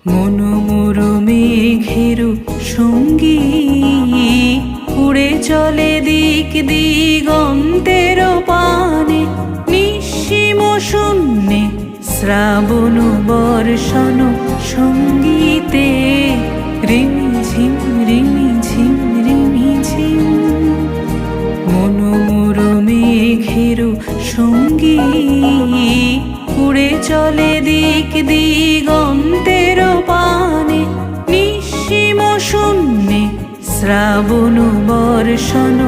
মনোমরু মেঘের সঙ্গী উড়ে চলে দিক দিগন্তের পানে, নিঃসীম শূন্যে শ্রাবণ বর্ষণ সঙ্গীতে রিমিঝিম রিমিঝিম রিমিঝিম। মনোমরু মেঘের সঙ্গী উড়ে চলে দিক দিগন্তের পানে, নিঃসীম শূন্যে শ্রাবণ বর্ষণ